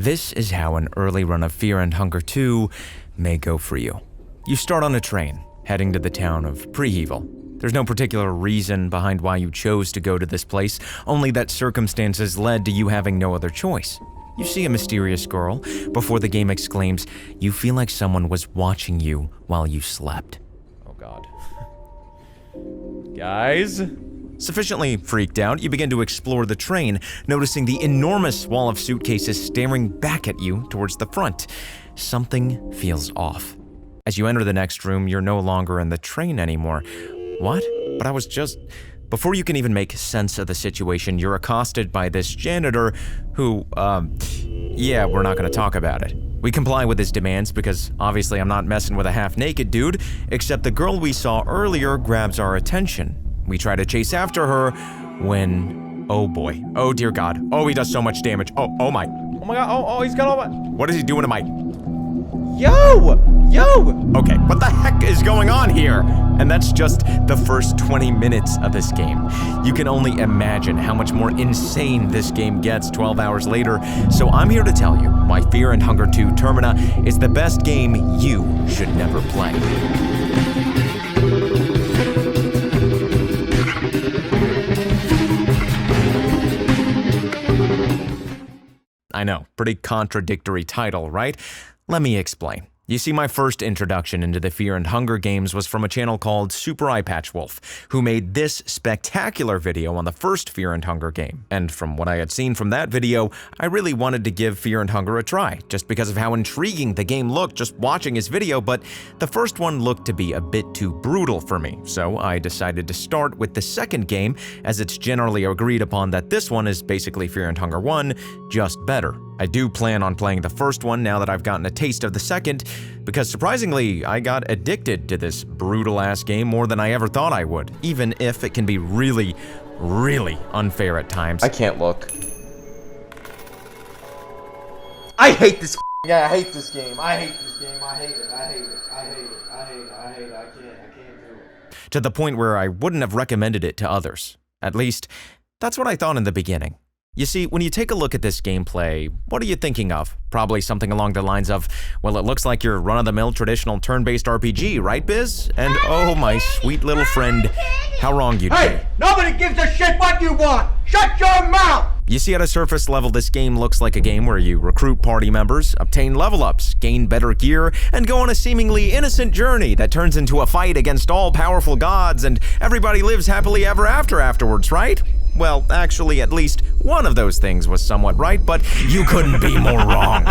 This is how an early run of Fear and Hunger 2 may go for you. You start on a train, heading to the town of Prehevel. There's no particular reason behind why you chose to go to this place, only that circumstances led to you having no other choice. You see a mysterious girl before the game exclaims, "You feel like someone was watching you while you slept." Oh god. Guys? Sufficiently freaked out, you begin to explore the train, noticing the enormous wall of suitcases staring back at you towards the front. Something feels off. As you enter the next room, you're no longer in the train anymore. What? But I was just... Before you can even make sense of the situation, you're accosted by this janitor who, yeah, we're not gonna talk about it. We comply with his demands because obviously I'm not messing with a half-naked dude, except the girl we saw earlier grabs our attention. We try to chase after her when... Oh boy. Oh dear god. Oh, he does so much damage. Oh my. Oh my god. Oh, he's got all my... What is he doing to my... Yo! Okay, what the heck is going on here? And that's just the first 20 minutes of this game. You can only imagine how much more insane this game gets 12 hours later, so I'm here to tell you why Fear and Hunger 2 Termina is the best game you should never play. I know, pretty contradictory title, right? Let me explain. You see, my first introduction into the Fear and Hunger games was from a channel called Super Eyepatchwolf, who made this spectacular video on the first Fear and Hunger game. And from what I had seen from that video, I really wanted to give Fear and Hunger a try, just because of how intriguing the game looked just watching his video, but the first one looked to be a bit too brutal for me, so I decided to start with the second game, as it's generally agreed upon that this one is basically Fear and Hunger 1, just better. I do plan on playing the first one now that I've gotten a taste of the second, because surprisingly, I got addicted to this brutal-ass game more than I ever thought I would, even if it can be really, really unfair at times. I can't look. I hate this yeah, I hate this game. I hate this game. I hate it. I hate it. I hate it. I hate it. I hate it. I can't do it. To the point where I wouldn't have recommended it to others. At least, that's what I thought in the beginning. You see, when you take a look at this gameplay, what are you thinking of? Probably something along the lines of, well, it looks like your run-of-the-mill traditional turn-based RPG, right, Biz? And oh, my sweet little friend, how wrong you'd be. Hey, nobody gives a shit what you want! Shut your mouth! You see, at a surface level, this game looks like a game where you recruit party members, obtain level-ups, gain better gear, and go on a seemingly innocent journey that turns into a fight against all-powerful gods, and everybody lives happily ever after afterwards, right? Well, actually, at least one of those things was somewhat right, but you couldn't be more wrong.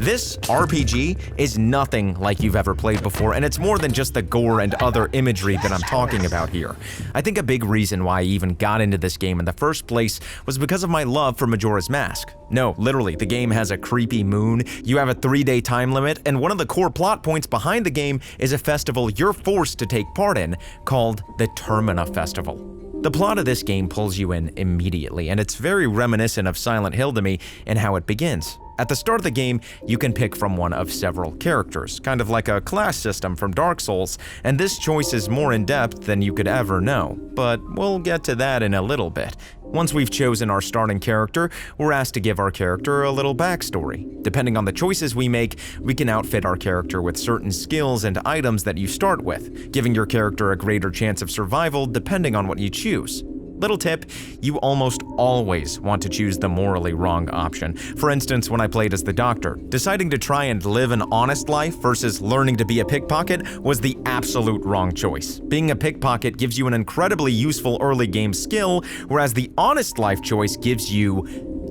This RPG is nothing like you've ever played before, and it's more than just the gore and other imagery that I'm talking about here. I think a big reason why I even got into this game in the first place was because of my love for Majora's Mask. No, literally, the game has a creepy moon, you have a 3-day time limit, and one of the core plot points behind the game is a festival you're forced to take part in called the Termina Festival. The plot of this game pulls you in immediately, and it's very reminiscent of Silent Hill to me in how it begins. At the start of the game, you can pick from one of several characters, kind of like a class system from Dark Souls, and this choice is more in-depth than you could ever know, but we'll get to that in a little bit. Once we've chosen our starting character, we're asked to give our character a little backstory. Depending on the choices we make, we can outfit our character with certain skills and items that you start with, giving your character a greater chance of survival depending on what you choose. Little tip, you almost always want to choose the morally wrong option. For instance, when I played as the Doctor, deciding to try and live an honest life versus learning to be a pickpocket was the absolute wrong choice. Being a pickpocket gives you an incredibly useful early game skill, whereas the honest life choice gives you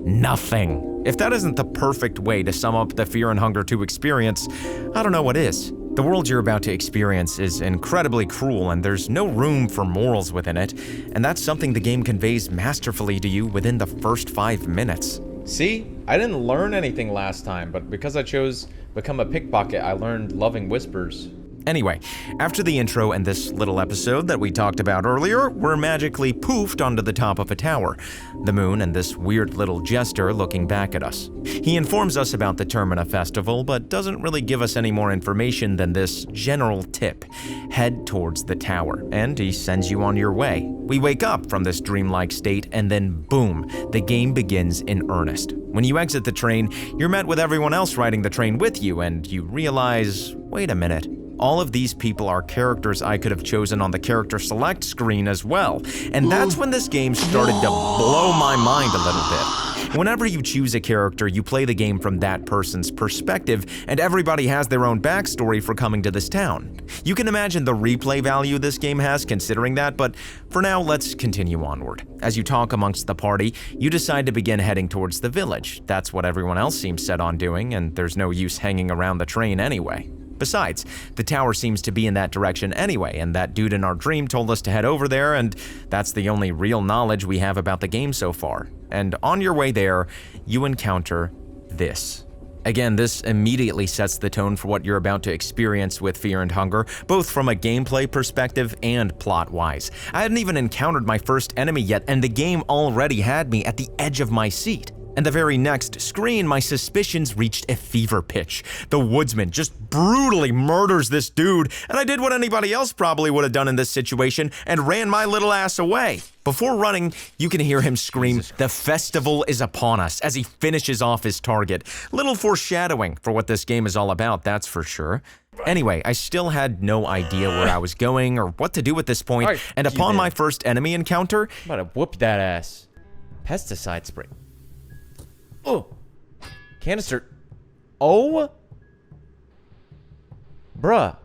nothing. If that isn't the perfect way to sum up the Fear and Hunger 2 experience, I don't know what is. The world you're about to experience is incredibly cruel, and there's no room for morals within it, and that's something the game conveys masterfully to you within the first 5 minutes. See? I didn't learn anything last time, but because I chose become a pickpocket, I learned loving whispers. Anyway, after the intro and this little episode that we talked about earlier, we're magically poofed onto the top of a tower. The moon and this weird little jester looking back at us. He informs us about the Termina festival, but doesn't really give us any more information than this general tip. Head towards the tower, and he sends you on your way. We wake up from this dreamlike state, and then boom, the game begins in earnest. When you exit the train, you're met with everyone else riding the train with you, and you realize, wait a minute. All of these people are characters I could have chosen on the character select screen as well. And that's when this game started to blow my mind a little bit. Whenever you choose a character, you play the game from that person's perspective, and everybody has their own backstory for coming to this town. You can imagine the replay value this game has considering that, but for now, let's continue onward. As you talk amongst the party, you decide to begin heading towards the village. That's what everyone else seems set on doing, and there's no use hanging around the train anyway. Besides, the tower seems to be in that direction anyway, and that dude in our dream told us to head over there, and that's the only real knowledge we have about the game so far. And on your way there, you encounter this. Again, this immediately sets the tone for what you're about to experience with Fear and Hunger, both from a gameplay perspective and plot-wise. I hadn't even encountered my first enemy yet, and the game already had me at the edge of my seat. And the very next screen, my suspicions reached a fever pitch. The woodsman just brutally murders this dude, and I did what anybody else probably would have done in this situation and ran my little ass away. Before running, you can hear him scream, "The festival is upon us," as he finishes off his target. Little foreshadowing for what this game is all about, that's for sure. Anyway, I still had no idea where I was going or what to do at this point, Right, and upon my first enemy encounter, I'm about to whoop that ass. Pesticide spray. Oh, canister. Oh, bruh,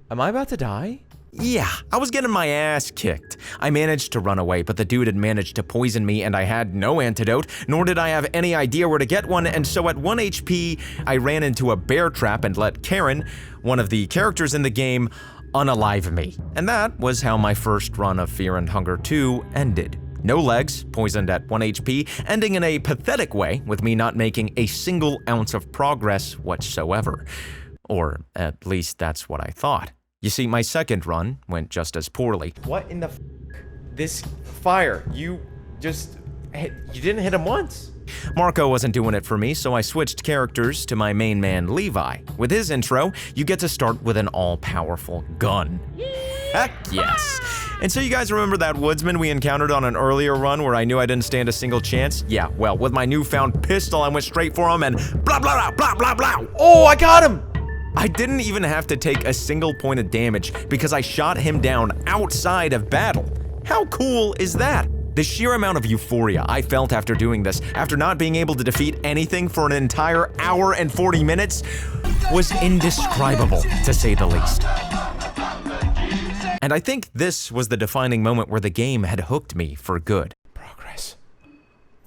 am I about to die? yeah, I was getting my ass kicked. I managed to run away, but the dude had managed to poison me and I had no antidote, nor did I have any idea where to get one, and so at 1 HP, I ran into a bear trap and let Karen, one of the characters in the game, unalive me. And that was how my first run of Fear and Hunger 2 ended. No legs, poisoned at 1 HP, ending in a pathetic way with me not making a single ounce of progress whatsoever. Or at least that's what I thought. You see, my second run went just as poorly. What in the f? This fire, you didn't hit him once. Marco wasn't doing it for me, so I switched characters to my main man, Levi. With his intro, you get to start with an all-powerful gun. Heck yes! And so you guys remember that woodsman we encountered on an earlier run where I knew I didn't stand a single chance? Yeah, well, with my newfound pistol, I went straight for him and blah blah blah blah blah blah! Oh, I got him! I didn't even have to take a single point of damage because I shot him down outside of battle. How cool is that? The sheer amount of euphoria I felt after doing this, after not being able to defeat anything for an entire hour and 40 minutes, was indescribable, to say the least. And I think this was the defining moment where the game had hooked me for good. Progress.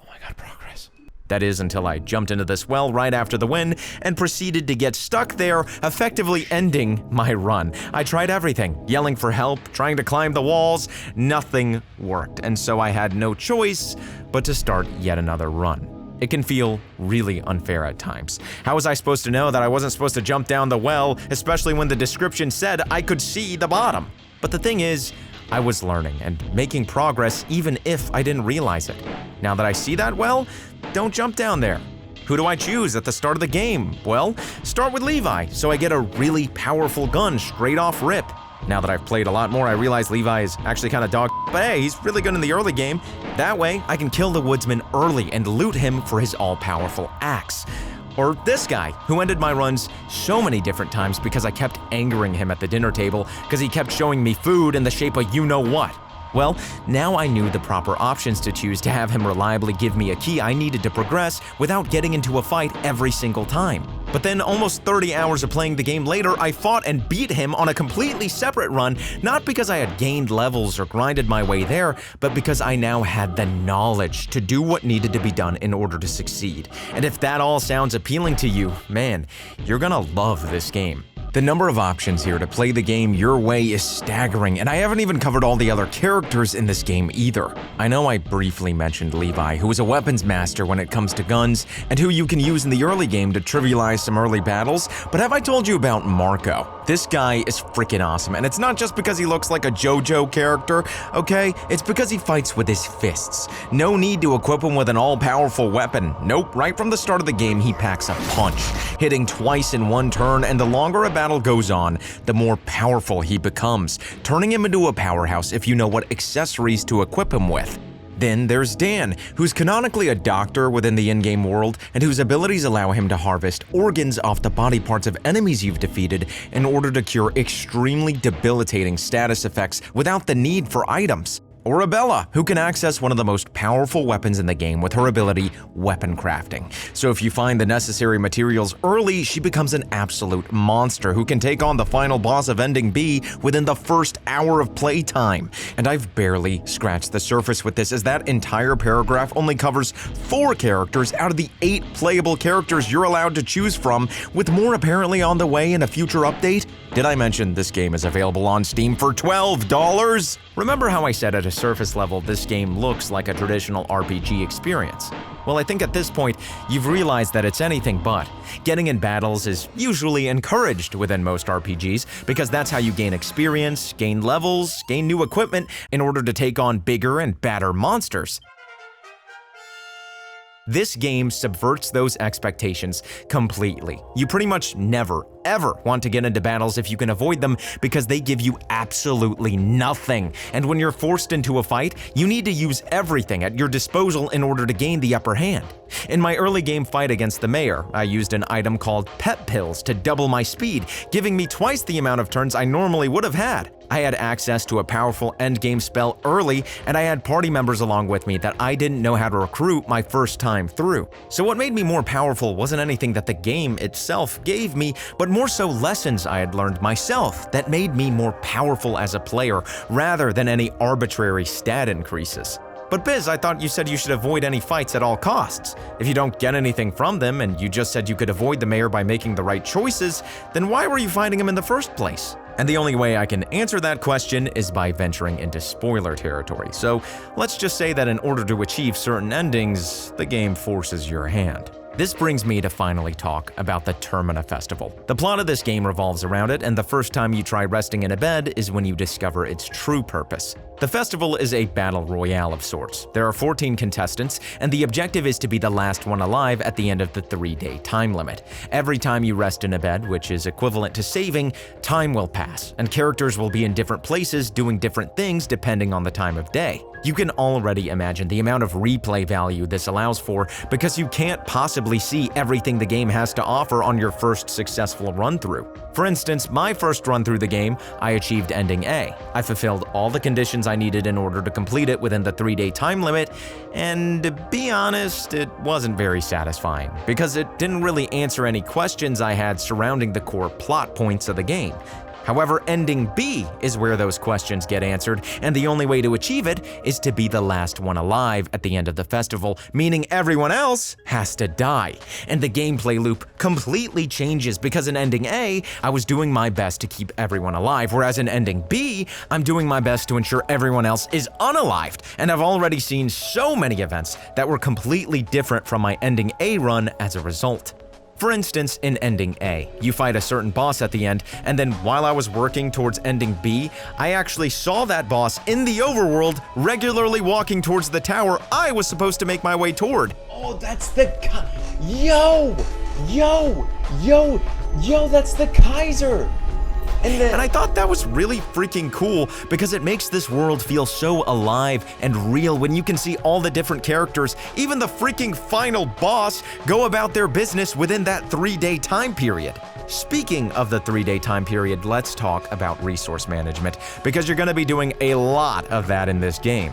Oh my god, progress. That is, until I jumped into this well right after the win and proceeded to get stuck there, effectively ending my run. I tried everything, yelling for help, trying to climb the walls, nothing worked, and so I had no choice but to start yet another run. It can feel really unfair at times. How was I supposed to know that I wasn't supposed to jump down the well, especially when the description said I could see the bottom? But the thing is, I was learning and making progress even if I didn't realize it. Now that I see that well, don't jump down there. Who do I choose at the start of the game? Well, start with Levi, so I get a really powerful gun straight off rip. Now that I've played a lot more, I realize Levi is actually kind of dog, but hey, he's really good in the early game. That way, I can kill the woodsman early and loot him for his all-powerful axe. Or this guy, who ended my runs so many different times because I kept angering him at the dinner table because he kept showing me food in the shape of you-know-what. Well, now I knew the proper options to choose to have him reliably give me a key I needed to progress without getting into a fight every single time. But then almost 30 hours of playing the game later, I fought and beat him on a completely separate run, not because I had gained levels or grinded my way there, but because I now had the knowledge to do what needed to be done in order to succeed. And if that all sounds appealing to you, man, you're gonna love this game. The number of options here to play the game your way is staggering, and I haven't even covered all the other characters in this game either. I know I briefly mentioned Levi, who is a weapons master when it comes to guns, and who you can use in the early game to trivialize some early battles, but have I told you about Marco? This guy is freaking awesome, and it's not just because he looks like a JoJo character, okay? It's because he fights with his fists. No need to equip him with an all-powerful weapon. Nope, right from the start of the game, he packs a punch, hitting twice in one turn, and the longer a battle goes on, the more powerful he becomes, turning him into a powerhouse if you know what accessories to equip him with. Then there's Dan, who's canonically a doctor within the in-game world and whose abilities allow him to harvest organs off the body parts of enemies you've defeated in order to cure extremely debilitating status effects without the need for items. Or Bella, who can access one of the most powerful weapons in the game with her ability, weapon crafting. So if you find the necessary materials early, she becomes an absolute monster who can take on the final boss of Ending B within the first hour of playtime. And I've barely scratched the surface with this, as that entire paragraph only covers 4 characters out of the 8 playable characters you're allowed to choose from, with more apparently on the way in a future update. Did I mention this game is available on Steam for $12? Remember how I said at a surface level this game looks like a traditional RPG experience? Well, I think at this point, you've realized that it's anything but. Getting in battles is usually encouraged within most RPGs because that's how you gain experience, gain levels, gain new equipment in order to take on bigger and badder monsters. This game subverts those expectations completely. You pretty much never, ever want to get into battles if you can avoid them because they give you absolutely nothing. And when you're forced into a fight, you need to use everything at your disposal in order to gain the upper hand. In my early game fight against the mayor, I used an item called pep pills to double my speed, giving me twice the amount of turns I normally would have had. I had access to a powerful endgame spell early, and I had party members along with me that I didn't know how to recruit my first time through. So what made me more powerful wasn't anything that the game itself gave me, but more so lessons I had learned myself that made me more powerful as a player, rather than any arbitrary stat increases. But Biz, I thought you said you should avoid any fights at all costs. If you don't get anything from them, and you just said you could avoid the mayor by making the right choices, then why were you fighting him in the first place? And the only way I can answer that question is by venturing into spoiler territory. So let's just say that in order to achieve certain endings, the game forces your hand. This brings me to finally talk about the Termina Festival. The plot of this game revolves around it, and the first time you try resting in a bed is when you discover its true purpose. The festival is a battle royale of sorts. There are 14 contestants, and the objective is to be the last one alive at the end of the 3-day time limit. Every time you rest in a bed, which is equivalent to saving, time will pass, and characters will be in different places doing different things depending on the time of day. You can already imagine the amount of replay value this allows for because you can't possibly see everything the game has to offer on your first successful run-through. For instance, my first run through the game, I achieved Ending A. I fulfilled all the conditions I needed in order to complete it within the 3-day time limit, and to be honest, it wasn't very satisfying because it didn't really answer any questions I had surrounding the core plot points of the game. However, Ending B is where those questions get answered, and the only way to achieve it is to be the last one alive at the end of the festival, meaning everyone else has to die. And the gameplay loop completely changes because in Ending A, I was doing my best to keep everyone alive, whereas in Ending B, I'm doing my best to ensure everyone else is unalived. And I've already seen so many events that were completely different from my Ending A run as a result. For instance, in Ending A, you fight a certain boss at the end, and then while I was working towards Ending B, I actually saw that boss in the overworld regularly walking towards the tower I was supposed to make my way toward. Oh, that's the Yo, that's the Kaiser. And I thought that was really freaking cool because it makes this world feel so alive and real when you can see all the different characters, even the freaking final boss, go about their business within that 3-day time period. Speaking of the 3-day time period, let's talk about resource management because you're going to be doing a lot of that in this game.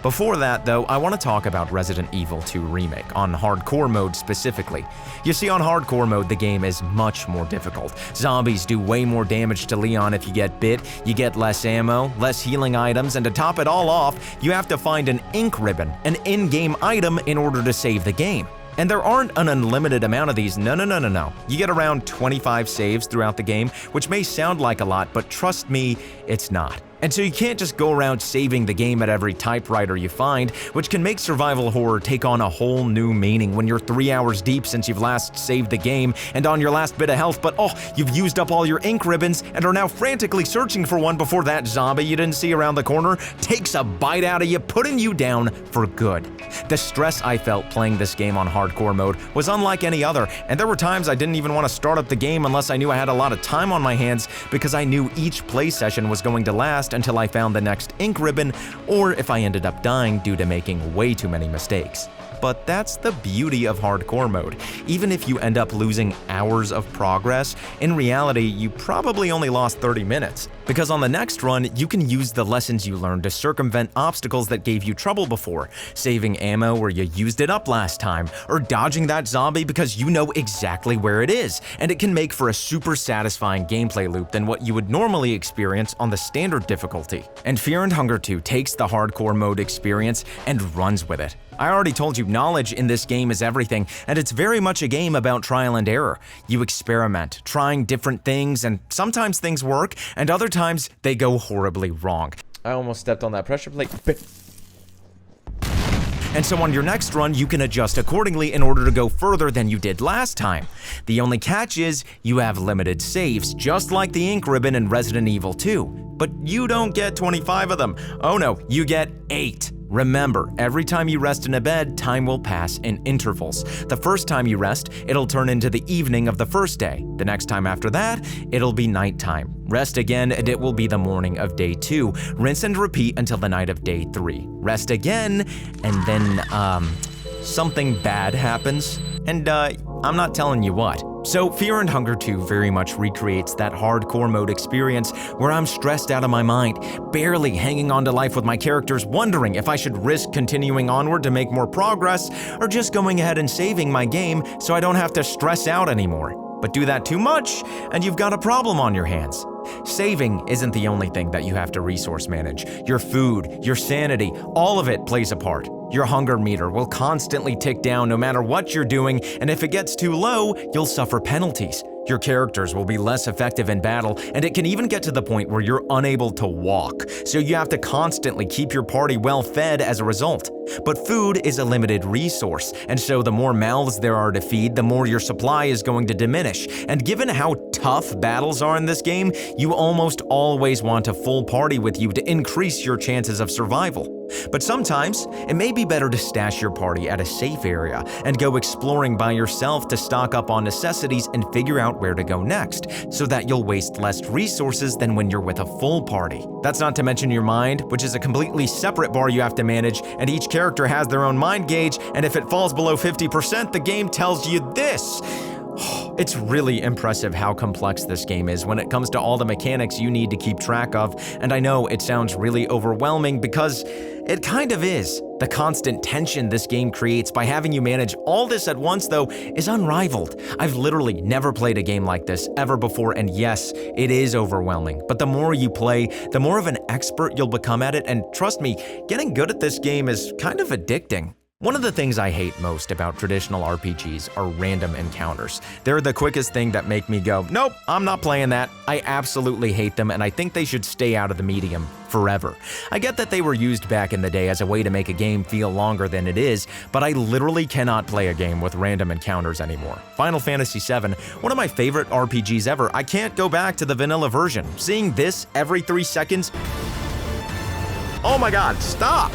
Before that, though, I want to talk about Resident Evil 2 Remake, on hardcore mode specifically. You see, on hardcore mode, the game is much more difficult. Zombies do way more damage to Leon if you get bit, you get less ammo, less healing items, and to top it all off, you have to find an ink ribbon, an in-game item, in order to save the game. And there aren't an unlimited amount of these, no. You get around 25 saves throughout the game, which may sound like a lot, but trust me, it's not. And so you can't just go around saving the game at every typewriter you find, which can make survival horror take on a whole new meaning when you're 3 hours deep since you've last saved the game and on your last bit of health, but you've used up all your ink ribbons and are now frantically searching for one before that zombie you didn't see around the corner takes a bite out of you, putting you down for good. The stress I felt playing this game on hardcore mode was unlike any other, and there were times I didn't even want to start up the game unless I knew I had a lot of time on my hands because I knew each play session was going to last until I found the next ink ribbon, or if I ended up dying due to making way too many mistakes. But that's the beauty of hardcore mode. Even if you end up losing hours of progress, in reality, you probably only lost 30 minutes. Because on the next run, you can use the lessons you learned to circumvent obstacles that gave you trouble before, saving ammo where you used it up last time, or dodging that zombie because you know exactly where it is, and it can make for a super satisfying gameplay loop than what you would normally experience on the standard difficulty. And Fear and Hunger 2 takes the hardcore mode experience and runs with it. I already told you knowledge in this game is everything, and it's very much a game about trial and error. You experiment, trying different things, and sometimes things work, and other times they go horribly wrong. I almost stepped on that pressure plate. And so on your next run, you can adjust accordingly in order to go further than you did last time. The only catch is you have limited saves, just like the ink ribbon in Resident Evil 2. But you don't get 25 of them. Oh no, you get 8. Remember, every time you rest in a bed, time will pass in intervals. The first time you rest, it'll turn into the evening of the first day. The next time after that, it'll be nighttime. Rest again, and it will be the morning of day 2. Rinse and repeat until the night of day 3. Rest again, and then, something bad happens. And, I'm not telling you what. So Fear and Hunger 2 very much recreates that hardcore mode experience where I'm stressed out of my mind, barely hanging on to life with my characters, wondering if I should risk continuing onward to make more progress or just going ahead and saving my game so I don't have to stress out anymore. But do that too much and you've got a problem on your hands. Saving isn't the only thing that you have to resource manage. Your food, your sanity, all of it plays a part. Your hunger meter will constantly tick down no matter what you're doing, and if it gets too low, you'll suffer penalties. Your characters will be less effective in battle, and it can even get to the point where you're unable to walk, so you have to constantly keep your party well fed as a result. But food is a limited resource, and so the more mouths there are to feed, the more your supply is going to diminish. And given how tough battles are in this game, you almost always want a full party with you to increase your chances of survival. But sometimes, it may be better to stash your party at a safe area and go exploring by yourself to stock up on necessities and figure out where to go next, so that you'll waste less resources than when you're with a full party. That's not to mention your mind, which is a completely separate bar you have to manage, and each character has their own mind gauge, and if it falls below 50%, the game tells you this. It's really impressive how complex this game is when it comes to all the mechanics you need to keep track of, and I know it sounds really overwhelming because it kind of is. The constant tension this game creates by having you manage all this at once, though, is unrivaled. I've literally never played a game like this ever before, and yes, it is overwhelming. But the more you play, the more of an expert you'll become at it, and trust me, getting good at this game is kind of addicting. One of the things I hate most about traditional RPGs are random encounters. They're the quickest thing that make me go, nope, I'm not playing that. I absolutely hate them, and I think they should stay out of the medium forever. I get that they were used back in the day as a way to make a game feel longer than it is, but I literally cannot play a game with random encounters anymore. Final Fantasy VII, one of my favorite RPGs ever, I can't go back to the vanilla version. Seeing this every 3 seconds, oh my god, stop!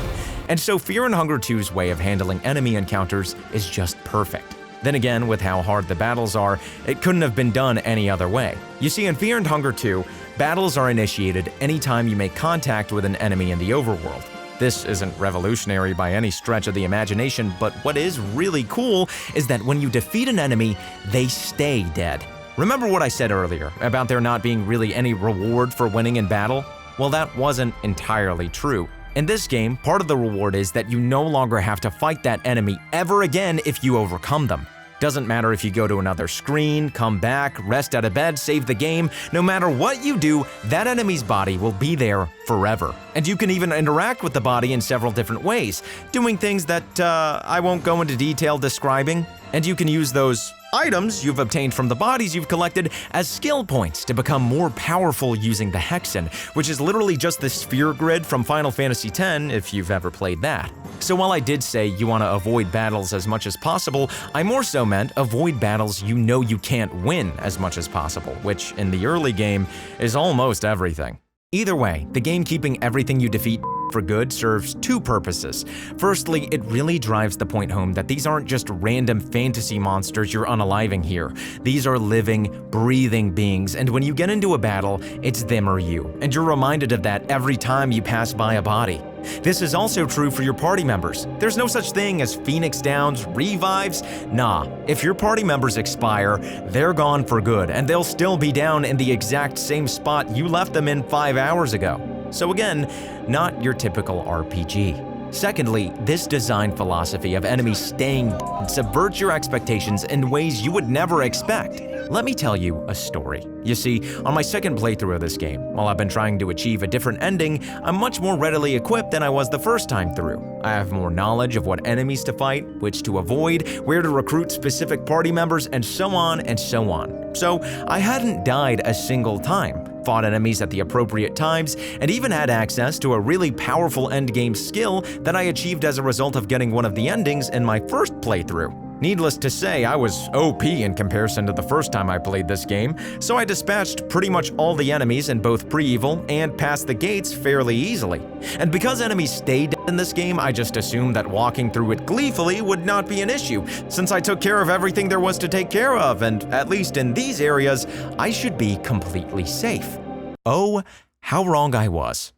And so Fear and Hunger 2's way of handling enemy encounters is just perfect. Then again, with how hard the battles are, it couldn't have been done any other way. You see, in Fear and Hunger 2, battles are initiated anytime you make contact with an enemy in the overworld. This isn't revolutionary by any stretch of the imagination, but what is really cool is that when you defeat an enemy, they stay dead. Remember what I said earlier about there not being really any reward for winning in battle? Well, that wasn't entirely true. In this game, part of the reward is that you no longer have to fight that enemy ever again if you overcome them. Doesn't matter if you go to another screen, come back, rest out of bed, save the game, no matter what you do, that enemy's body will be there forever. And you can even interact with the body in several different ways, doing things that I won't go into detail describing. And you can use those items you've obtained from the bodies you've collected as skill points to become more powerful using the Hexen, which is literally just the sphere grid from Final Fantasy X if you've ever played that. So while I did say you want to avoid battles as much as possible, I more so meant avoid battles you know you can't win as much as possible, which in the early game is almost everything. Either way, the game keeping everything you defeat for good serves two purposes. Firstly, it really drives the point home that these aren't just random fantasy monsters you're unaliving here. These are living, breathing beings, and when you get into a battle, it's them or you, and you're reminded of that every time you pass by a body. This is also true for your party members. There's no such thing as Phoenix Downs, revives. Nah, if your party members expire, they're gone for good, and they'll still be down in the exact same spot you left them in 5 hours ago. So again, not your typical RPG. Secondly, this design philosophy of enemies staying subverts your expectations in ways you would never expect. Let me tell you a story. You see, on my second playthrough of this game, while I've been trying to achieve a different ending, I'm much more readily equipped than I was the first time through. I have more knowledge of what enemies to fight, which to avoid, where to recruit specific party members, and so on and so on. So I hadn't died a single time, fought enemies at the appropriate times, and even had access to a really powerful endgame skill that I achieved as a result of getting one of the endings in my first playthrough. Needless to say, I was OP in comparison to the first time I played this game, so I dispatched pretty much all the enemies in both pre-Evil and passed the gates fairly easily. And because enemies stay dead in this game, I just assumed that walking through it gleefully would not be an issue, since I took care of everything there was to take care of, and at least in these areas, I should be completely safe. Oh, how wrong I was.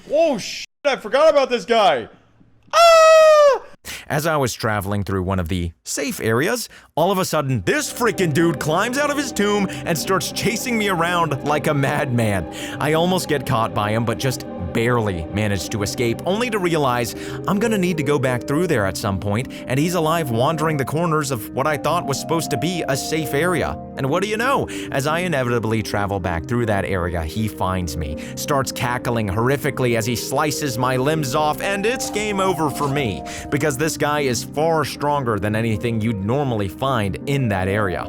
Whoa, shit, I forgot about this guy. Ah! As I was traveling through one of the safe areas, all of a sudden, this freaking dude climbs out of his tomb and starts chasing me around like a madman. I almost get caught by him, but just barely managed to escape, only to realize I'm gonna need to go back through there at some point, and he's alive wandering the corners of what I thought was supposed to be a safe area. And what do you know? As I inevitably travel back through that area, he finds me, starts cackling horrifically as he slices my limbs off, and it's game over for me, because this guy is far stronger than anything you'd normally find in that area.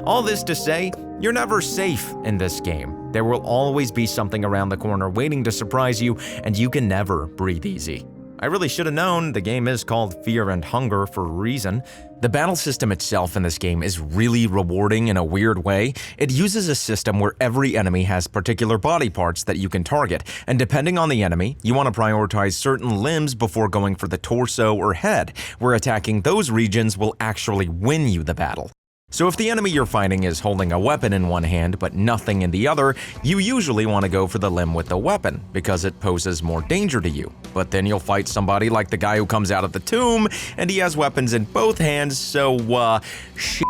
All this to say, you're never safe in this game. There will always be something around the corner waiting to surprise you, and you can never breathe easy. I really should have known the game is called Fear and Hunger for a reason. The battle system itself in this game is really rewarding in a weird way. It uses a system where every enemy has particular body parts that you can target, and depending on the enemy, you want to prioritize certain limbs before going for the torso or head, where attacking those regions will actually win you the battle. So if the enemy you're fighting is holding a weapon in one hand but nothing in the other, you usually want to go for the limb with the weapon because it poses more danger to you. But then you'll fight somebody like the guy who comes out of the tomb and he has weapons in both hands, so shit.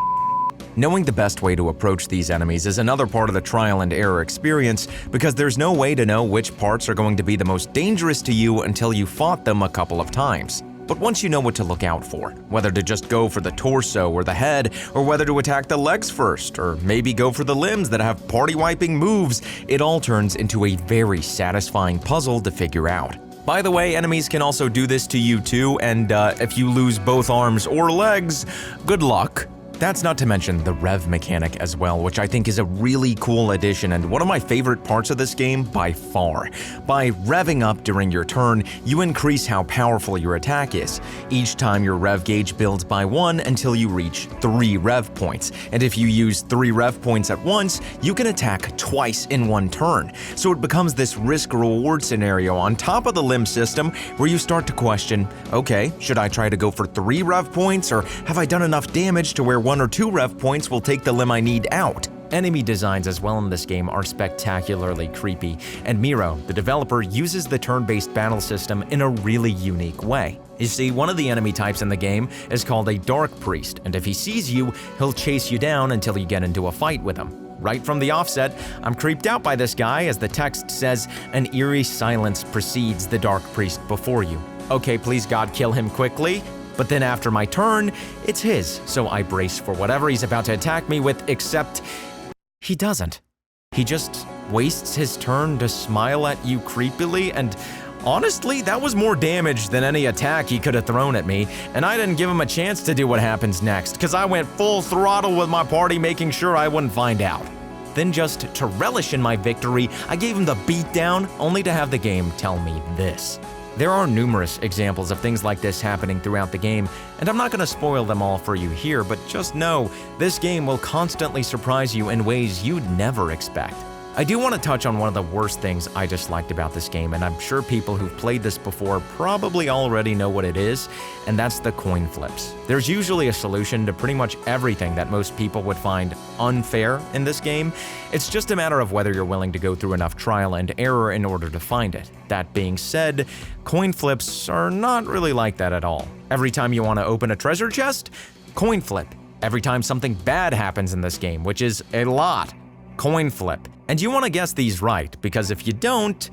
Knowing the best way to approach these enemies is another part of the trial and error experience because there's no way to know which parts are going to be the most dangerous to you until you fought them a couple of times. But once you know what to look out for, whether to just go for the torso or the head, or whether to attack the legs first, or maybe go for the limbs that have party-wiping moves, it all turns into a very satisfying puzzle to figure out. By the way, enemies can also do this to you too, and if you lose both arms or legs, good luck. That's not to mention the rev mechanic as well, which I think is a really cool addition and one of my favorite parts of this game by far. By revving up during your turn, you increase how powerful your attack is. Each time your rev gauge builds by 1 until you reach 3 rev points, and if you use 3 rev points at once, you can attack twice in one turn. So it becomes this risk-reward scenario on top of the limb system where you start to question, okay, should I try to go for 3 rev points, or have I done enough damage to where 1 or 2 rev points will take the limb I need out? Enemy designs as well in this game are spectacularly creepy, and Miro, the developer, uses the turn-based battle system in a really unique way. You see, one of the enemy types in the game is called a Dark Priest, and if he sees you, he'll chase you down until you get into a fight with him. Right from the offset, I'm creeped out by this guy as the text says, "An eerie silence precedes the Dark Priest before you." Okay, please God, kill him quickly. But then after my turn, it's his, so I brace for whatever he's about to attack me with, except he doesn't. He just wastes his turn to smile at you creepily, and honestly, that was more damage than any attack he could have thrown at me, and I didn't give him a chance to do what happens next, because I went full throttle with my party making sure I wouldn't find out. Then just to relish in my victory, I gave him the beatdown, only to have the game tell me this. There are numerous examples of things like this happening throughout the game, and I'm not going to spoil them all for you here, but just know this game will constantly surprise you in ways you'd never expect. I do want to touch on one of the worst things I disliked about this game, and I'm sure people who've played this before probably already know what it is, and that's the coin flips. There's usually a solution to pretty much everything that most people would find unfair in this game. It's just a matter of whether you're willing to go through enough trial and error in order to find it. That being said, coin flips are not really like that at all. Every time you want to open a treasure chest, coin flip. Every time something bad happens in this game, which is a lot, coin flip. And you want to guess these right, because if you don't,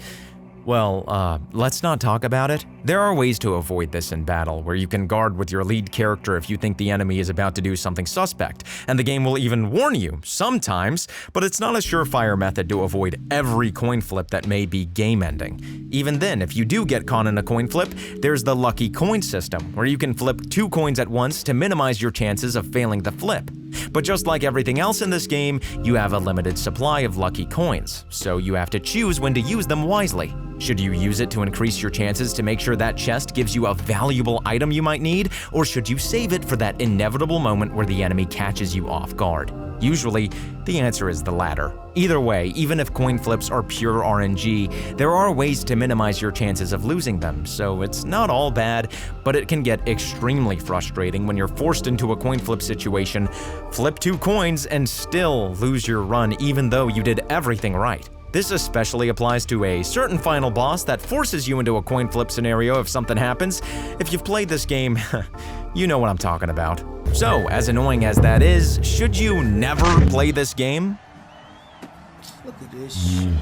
well, let's not talk about it. There are ways to avoid this in battle, where you can guard with your lead character if you think the enemy is about to do something suspect, and the game will even warn you, sometimes, but it's not a surefire method to avoid every coin flip that may be game-ending. Even then, if you do get caught in a coin flip, there's the lucky coin system, where you can flip 2 coins at once to minimize your chances of failing the flip. But just like everything else in this game, you have a limited supply of lucky coins, so you have to choose when to use them wisely. Should you use it to increase your chances to make sure that chest gives you a valuable item you might need, or should you save it for that inevitable moment where the enemy catches you off guard? Usually, the answer is the latter. Either way, even if coin flips are pure RNG, there are ways to minimize your chances of losing them, so it's not all bad, but it can get extremely frustrating when you're forced into a coin flip situation, flip 2 coins, and still lose your run even though you did everything right. This especially applies to a certain final boss that forces you into a coin flip scenario if something happens. If you've played this game, you know what I'm talking about. So, as annoying as that is, should you never play this game? Look at this shit.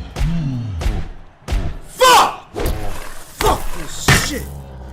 Fuck! Fuck this shit.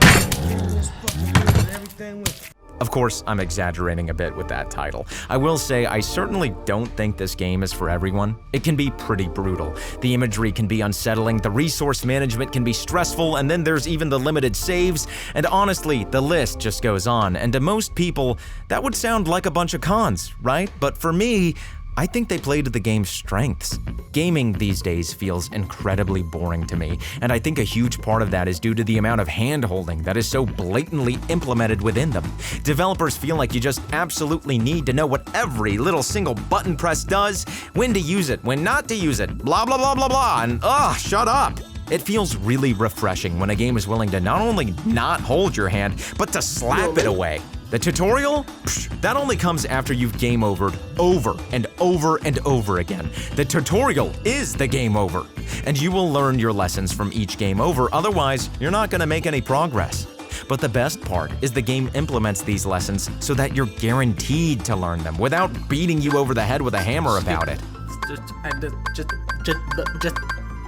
This fucking game and everything with it. Of course, I'm exaggerating a bit with that title. I will say I certainly don't think this game is for everyone. It can be pretty brutal. The imagery can be unsettling, the resource management can be stressful, and then there's even the limited saves, and honestly, the list just goes on. And to most people, that would sound like a bunch of cons, right? But for me, I think they play to the game's strengths. Gaming these days feels incredibly boring to me, and I think a huge part of that is due to the amount of hand-holding that is so blatantly implemented within them. Developers feel like you just absolutely need to know what every little single button press does, when to use it, when not to use it, blah blah blah blah blah, and shut up. It feels really refreshing when a game is willing to not only not hold your hand, but to slap it away. The tutorial? Psh, that only comes after you've game overed over and over and over again. The tutorial is the game over, and you will learn your lessons from each game over, otherwise you're not going to make any progress. But the best part is the game implements these lessons so that you're guaranteed to learn them without beating you over the head with a hammer about it.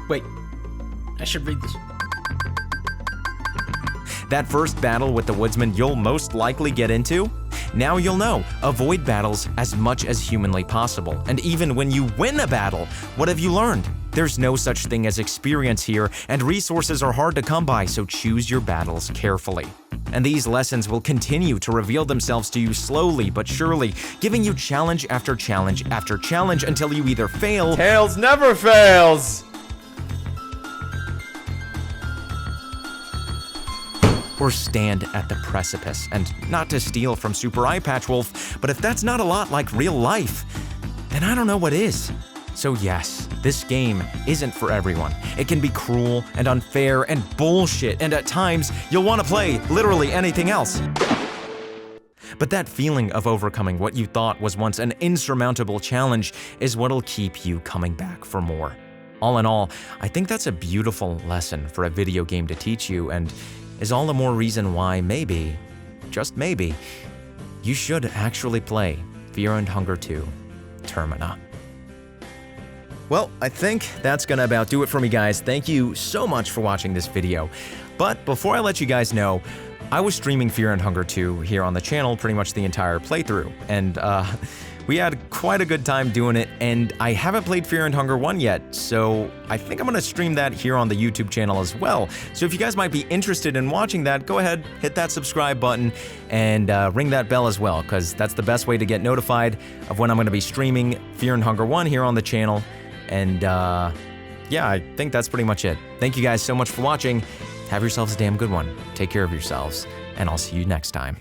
Wait. I should read this. That first battle with the woodsman you'll most likely get into? Now you'll know. Avoid battles as much as humanly possible. And even when you win a battle, what have you learned? There's no such thing as experience here, and resources are hard to come by, so choose your battles carefully. And these lessons will continue to reveal themselves to you slowly but surely, giving you challenge after challenge after challenge until you either fail— Tails never fails! or stand at the precipice. And not to steal from Super Eye Patch Wolf, but if that's not a lot like real life, then I don't know what is. So yes, this game isn't for everyone. It can be cruel and unfair and bullshit, and at times you'll want to play literally anything else. But that feeling of overcoming what you thought was once an insurmountable challenge is what'll keep you coming back for more. All in all, I think that's a beautiful lesson for a video game to teach you, and is all the more reason why maybe, just maybe, you should actually play Fear and Hunger 2, Termina. Well, I think that's gonna about do it for me, guys. Thank you so much for watching this video. But before I let you guys know, I was streaming Fear and Hunger 2 here on the channel pretty much the entire playthrough, and we had quite a good time doing it, and I haven't played Fear and Hunger 1 yet, so I think I'm gonna stream that here on the YouTube channel as well. So if you guys might be interested in watching that, go ahead, hit that subscribe button, and ring that bell as well, because that's the best way to get notified of when I'm gonna be streaming Fear and Hunger 1 here on the channel. And yeah, I think that's pretty much it. Thank you guys so much for watching. Have yourselves a damn good one. Take care of yourselves, and I'll see you next time.